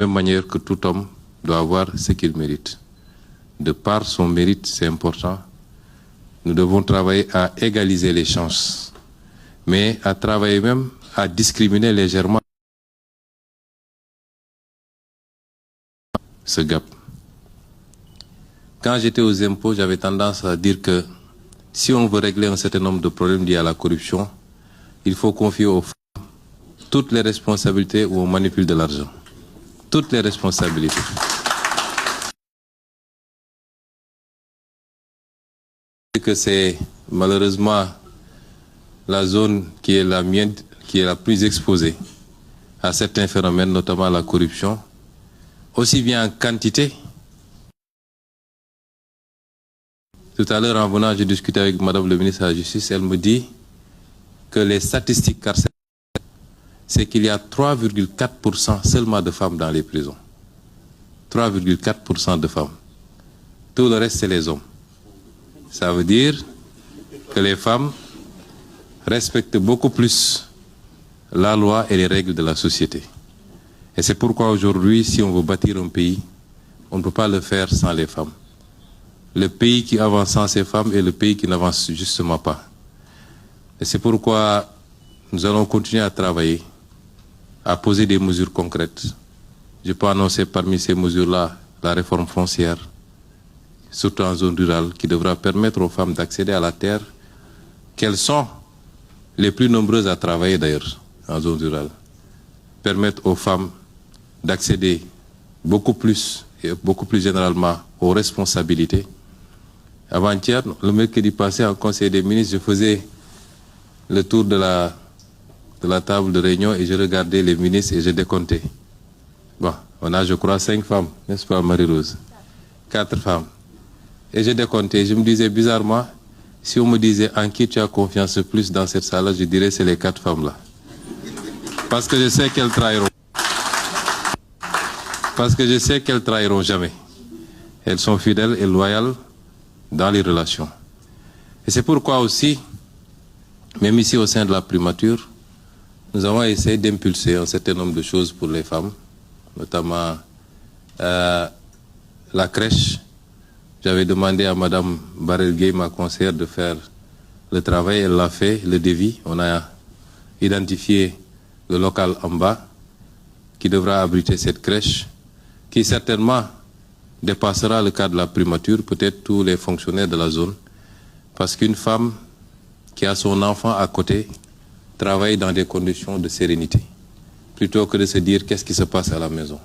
De la même manière que tout homme doit avoir ce qu'il mérite. De par son mérite, c'est important. Nous devons travailler à égaliser les chances, mais à travailler même à discriminer légèrement ce gap. Quand j'étais aux impôts, j'avais tendance à dire que si on veut régler un certain nombre de problèmes liés à la corruption, il faut confier aux femmes toutes les responsabilités où on manipule de l'argent. Toutes les responsabilités. Que c'est malheureusement la zone qui est la mienne, qui est la plus exposée à certains phénomènes, notamment la corruption, aussi bien en quantité. Tout à l'heure, en venant, j'ai discuté avec Madame le ministre de la Justice, elle me dit que les statistiques carcérales, c'est qu'il y a 3,4% seulement de femmes dans les prisons. 3,4% de femmes. Tout le reste, c'est les hommes. Ça veut dire que les femmes respectent beaucoup plus la loi et les règles de la société. Et c'est pourquoi aujourd'hui, si on veut bâtir un pays, on ne peut pas le faire sans les femmes. Le pays qui avance sans ces femmes est le pays qui n'avance justement pas. Et c'est pourquoi nous allons continuer à travailler, à poser des mesures concrètes. Je peux annoncer parmi ces mesures-là la réforme foncière, surtout en zone rurale, qui devra permettre aux femmes d'accéder à la terre, qu'elles sont les plus nombreuses à travailler d'ailleurs en zone rurale. Permettre aux femmes d'accéder beaucoup plus et beaucoup plus généralement aux responsabilités. Avant-hier, le mercredi passé, en Conseil des ministres, je faisais le tour de la table de réunion et je regardais les ministres et je décomptais. Bon, on a, je crois, 5 femmes, n'est-ce pas, Marie-Rose? 4 femmes. Et je décomptais, je me disais bizarrement, si on me disait en qui tu as confiance le plus dans cette salle-là, je dirais c'est les 4 femmes-là. Parce que je sais qu'elles trahiront. Parce que je sais qu'elles trahiront jamais. Elles sont fidèles et loyales dans les relations. Et c'est pourquoi aussi, même ici au sein de la primature, nous avons essayé d'impulser un certain nombre de choses pour les femmes, notamment la crèche. J'avais demandé à Madame Barel-Gueye, ma conseillère, de faire le travail. Elle l'a fait, le devis. On a identifié le local en bas qui devra abriter cette crèche, qui certainement dépassera le cadre de la primature, peut-être tous les fonctionnaires de la zone, parce qu'une femme qui a son enfant à côté travaille dans des conditions de sérénité, plutôt que de se dire qu'est-ce qui se passe à la maison.